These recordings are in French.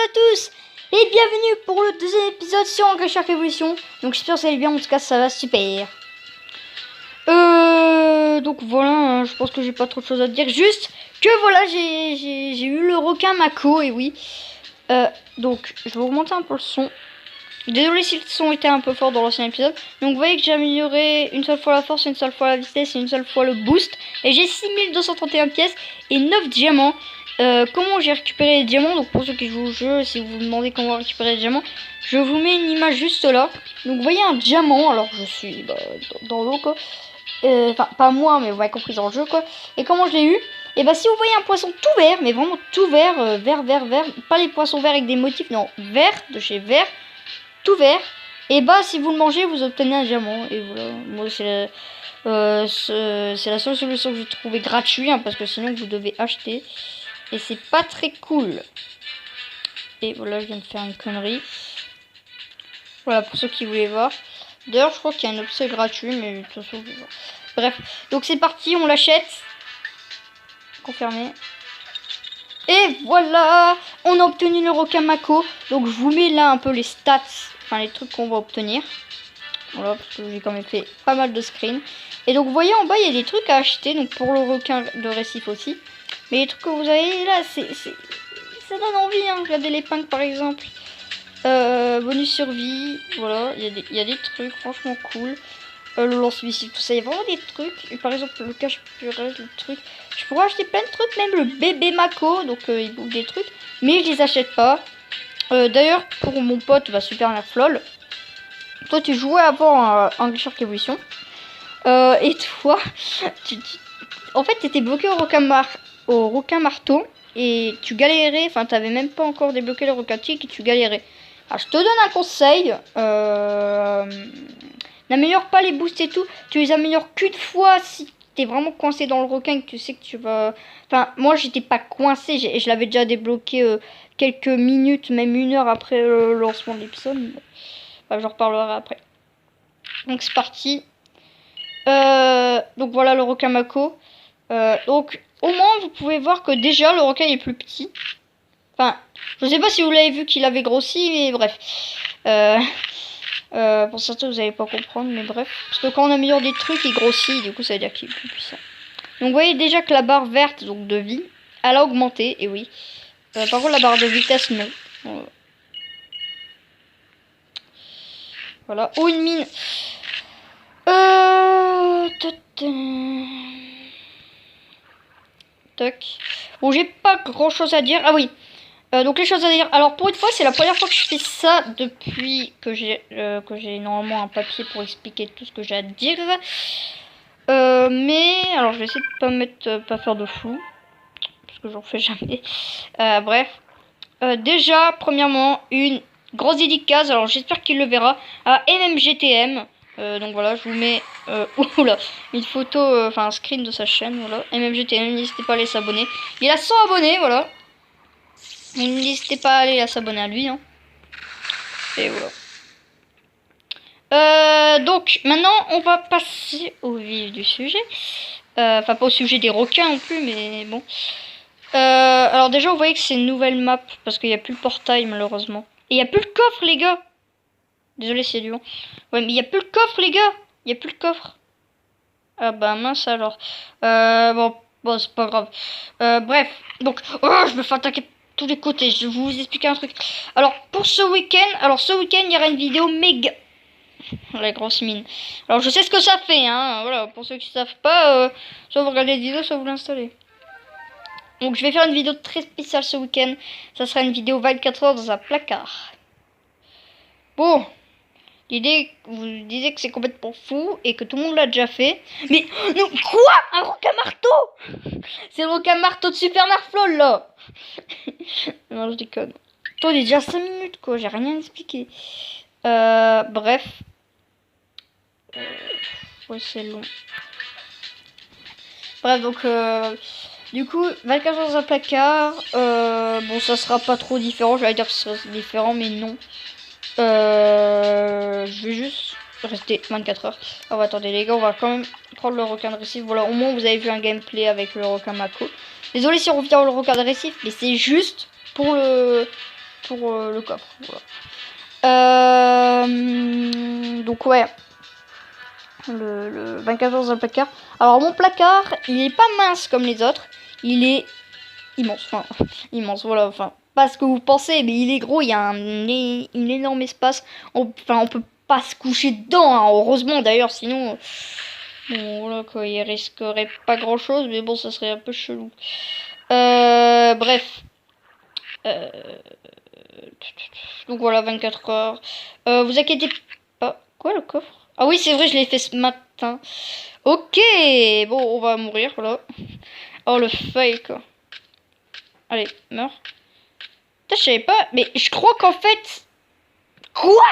à tous et bienvenue pour le deuxième épisode sur Angry Shark Evolution. Donc j'espère que ça allait bien, en tout cas ça va super. Donc voilà, hein, je pense que j'ai pas trop de choses à dire. Juste que voilà, j'ai eu le requin Mako, et oui. Donc je vais augmenter un peu le son. Désolé si le son était un peu fort dans l'ancien épisode. Donc vous voyez que j'ai amélioré une seule fois la force, une seule fois la vitesse et une seule fois le boost. Et j'ai 6231 pièces et 9 diamants. Comment j'ai récupéré les diamants? Donc pour ceux qui jouent au jeu, si vous vous demandez comment récupérer les diamants, je vous mets une image juste là. Donc vous voyez un diamant, alors je suis dans l'eau quoi. Enfin pas moi, mais vous m'avez compris dans le jeu quoi. Et comment je l'ai eu? Et bah si vous voyez un poisson tout vert, mais vraiment tout vert, vert, pas les poissons verts avec des motifs, non, vert, de chez vert, tout vert. Et bah si vous le mangez, vous obtenez un diamant. Et voilà, moi c'est la seule solution que j'ai trouvé gratuit, hein, parce que sinon vous devez acheter. Et c'est pas très cool. Et voilà, je viens de faire une connerie. Voilà, pour ceux qui voulaient voir. D'ailleurs, je crois qu'il y a un objet gratuit, mais de toute façon, je vais voir. Bref, donc c'est parti, on l'achète. Confirmé. Et voilà, on a obtenu le requin Mako. Donc je vous mets là un peu les stats, enfin les trucs qu'on va obtenir. Voilà, parce que j'ai quand même fait pas mal de screens. Et donc vous voyez en bas, il y a des trucs à acheter, donc pour le requin de récif aussi. Mais les trucs que vous avez là, ça donne envie, hein. Regardez les pings par exemple. Bonus survie, voilà, il y a des trucs franchement cool. Le lance-missile, tout ça, il y a vraiment des trucs. Et par exemple, le cache-purée, le truc. Je pourrais acheter plein de trucs, même le bébé Mako, donc il bouffe des trucs. Mais je les achète pas. D'ailleurs, pour mon pote, Super Nerf LOL. Toi, tu jouais avant à Angry Shark Evolution. Et toi, en fait, t'étais bloqué au requin marteau. Et tu galérais, enfin, t'avais même pas encore débloqué le requin tigre et tu galérais. Alors, je te donne un conseil. N'améliore pas les boosts et tout. Tu les améliores qu'une fois si t'es vraiment coincé dans le requin et que tu sais que tu vas... Enfin, moi, j'étais pas coincé. Je l'avais déjà débloqué quelques minutes, même 1 heure après le lancement de l'épisode. Enfin, j'en reparlerai après. Donc, c'est parti. Donc, voilà le requin Mako. Donc, au moins, vous pouvez voir que déjà, le requin est plus petit. Enfin, je sais pas si vous l'avez vu qu'il avait grossi, mais bref. Pour certains, vous n'allez pas comprendre, mais bref. Parce que quand on améliore des trucs, il grossit, du coup, ça veut dire qu'il est plus puissant. Donc, vous voyez déjà que la barre verte, donc de vie, elle a augmenté, et oui. Par contre, la barre de vitesse, non. Voilà. Oh, une mine. Tac. Bon, j'ai pas grand chose à dire. Ah oui. Donc les choses à dire. Alors pour une fois, c'est la première fois que je fais ça depuis que j'ai normalement un papier pour expliquer tout ce que j'ai à dire. Mais alors je vais essayer de pas faire de flou parce que j'en fais jamais. Bref. Déjà, premièrement, une grosse dédicace. Alors j'espère qu'il le verra à MMGTM. Donc voilà, je vous mets oula, une photo, enfin un screen de sa chaîne. Voilà, MMGTM. N'hésitez pas à aller s'abonner. Il a 100 abonnés, voilà. N'hésitez pas à aller s'abonner à lui. Hein. Et voilà. Donc, maintenant, on va passer au vif du sujet. Enfin, pas au sujet des requins non plus, mais bon. Alors déjà, vous voyez que c'est une nouvelle map, parce qu'il n'y a plus le portail, malheureusement. Et il n'y a plus le coffre, les gars. Désolé, c'est du vent. Ouais, mais il n'y a plus le coffre, les gars. Il n'y a plus le coffre. Ah bah mince alors. Bon, c'est pas grave. Bref, donc, je me fais attaquer tous les côtés. Je vais vous expliquer un truc. Alors pour ce week-end, il y aura une vidéo méga. La grosse mine. Alors je sais ce que ça fait, hein. Voilà, pour ceux qui ne savent pas, soit vous regardez les vidéos, soit vous l'installez. Donc je vais faire une vidéo très spéciale ce week-end. Ça sera une vidéo 24 heures dans un placard. Bon, l'idée, vous disiez que c'est complètement fou et que tout le monde l'a déjà fait. Mais non, quoi? Un requin marteau? C'est le requin marteau de Super Nerf LOL là. Non, je déconne. Toi, il est déjà 5 minutes quoi, j'ai rien expliqué. Bref. Ouais, c'est long. Bref, donc, du coup, 24 heures dans un placard. Bon, ça sera pas trop différent. J'allais dire que ce serait différent, mais non. Je vais juste rester 24 heures. Oh, attendez, les gars, on va quand même prendre le requin de récif. Voilà, au moins, vous avez vu un gameplay avec le requin Mako. Désolé si on revient au requin de récif, mais c'est juste pour pour le coffre. Voilà. Donc ouais. Le 24 dans le placard. Alors mon placard, il est pas mince comme les autres. Il est immense. Enfin, immense, voilà. Enfin, pas ce que vous pensez, mais il est gros. Il y a un énorme espace. On peut pas se coucher dedans, hein, heureusement d'ailleurs, sinon... bon, voilà quoi, il risquerait pas grand chose, mais bon, ça serait un peu chelou. Bref. Donc voilà, 24 heures. Vous inquiétez pas. Quoi, le coffre? Ah oui, c'est vrai, je l'ai fait ce matin. Ok, bon, on va mourir, voilà. Oh, le fake. Allez, meurs. Putain, je savais pas, mais je crois qu'en fait... Quoi?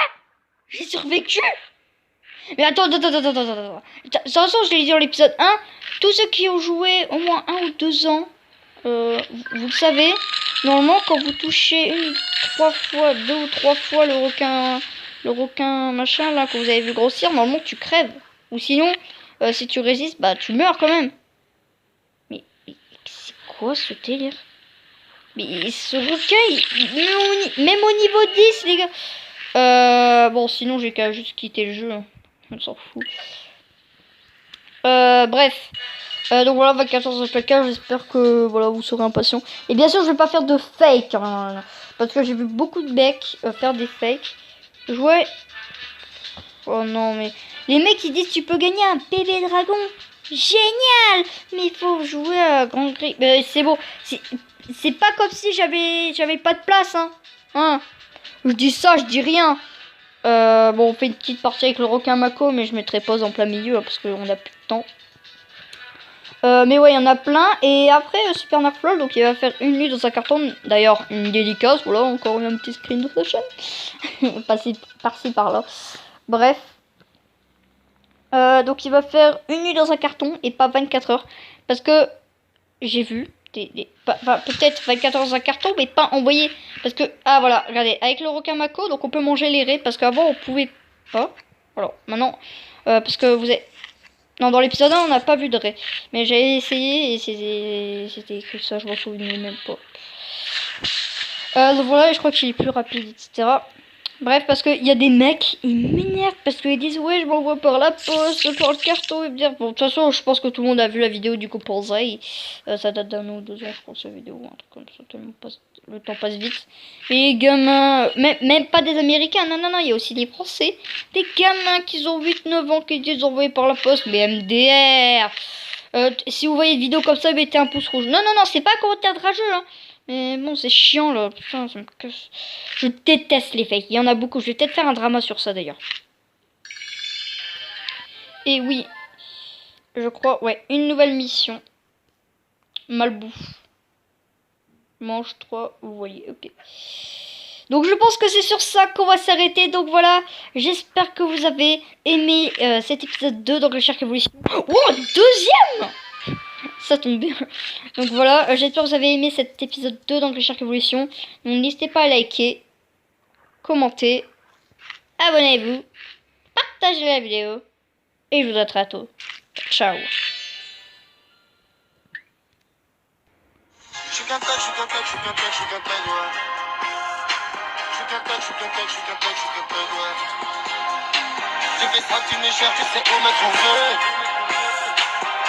J'ai survécu? Mais attends. De toute façon, je l'ai dit dans l'épisode 1, tous ceux qui ont joué au moins 1 ou 2 ans, vous le savez, normalement, quand vous touchez 2 ou 3 fois le requin machin, là, que vous avez vu grossir, normalement, tu crèves. Ou sinon, si tu résistes, bah, tu meurs quand même. Mais c'est quoi ce délire? Mais ce requin, même au niveau 10, les gars. Bon, sinon, j'ai qu'à juste quitter le jeu. On s'en fout. Bref. Donc voilà, 24 heures sur quelqu'un. J'espère que voilà, vous serez impatient. Et bien sûr, je vais pas faire de fake. Hein, parce que j'ai vu beaucoup de mecs faire des fakes. Jouer. Oh non, mais. Les mecs ils disent tu peux gagner un bébé dragon. Génial! Mais il faut jouer à Grand Gris. C'est bon. C'est pas comme si j'avais pas de place. Hein. Je dis ça, je dis rien. Bon, on fait une petite partie avec le requin Mako, mais je mettrai pause en plein milieu hein, parce qu'on a plus de temps. Mais ouais, il y en a plein. Et après, Super Nerdflow, donc il va faire une nuit dans sa carton. D'ailleurs, une dédicace. Voilà, encore un petit screen de sa chaîne. Par-ci, par-là. Bref. Donc il va faire une nuit dans un carton et pas 24 heures. Parce que j'ai vu. Peut-être 24 heures dans un carton, mais pas envoyé. Parce que, ah voilà, regardez, avec le requin Mako, donc on peut manger les raies. Parce qu'avant, on pouvait pas. Voilà, maintenant, parce que vous avez... Non, dans l'épisode 1, on n'a pas vu de raies. Mais j'ai essayé et c'était écrit ça, je m'en souviens même pas. Donc voilà, je crois qu'il est plus rapide, etc. Bref, parce qu'il y a des mecs, ils m'énervent parce qu'ils disent ouais, je m'envoie par la poste, par le carton et me dire. Bon, de toute façon, je pense que tout le monde a vu la vidéo du coup pour Zay. Ça date d'un ou 2 ans, je pense, la vidéo, un truc comme ça, tellement le temps passe vite. Et les gamins, même pas des Américains, non, il y a aussi des Français. Des gamins qui ont 8-9 ans qui disent envoyer par la poste, mais MDR. Si vous voyez une vidéo comme ça, mettez un pouce rouge. Non, c'est pas un commentaire de rageux, hein. Mais bon, c'est chiant là. Putain, ça me casse. Je déteste les fakes. Il y en a beaucoup. Je vais peut-être faire un drama sur ça d'ailleurs. Et oui, je crois, ouais, une nouvelle mission. Malbouffe. Mange 3, vous voyez, ok. Donc je pense que c'est sur ça qu'on va s'arrêter. Donc voilà, j'espère que vous avez aimé cet épisode 2 d'Angleterre Révolution. Oh, deuxième! Ça tombe bien. Donc voilà, j'espère que vous avez aimé cet épisode 2 d'Angleterre Révolution. Donc n'hésitez pas à liker, commenter, abonnez-vous, partagez la vidéo. Et je vous dis à très tôt. Ciao. J'ai fait ça, tu m'échappes, tu sais où me trouver.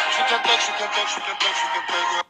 Je suis qu'un tech, ouais.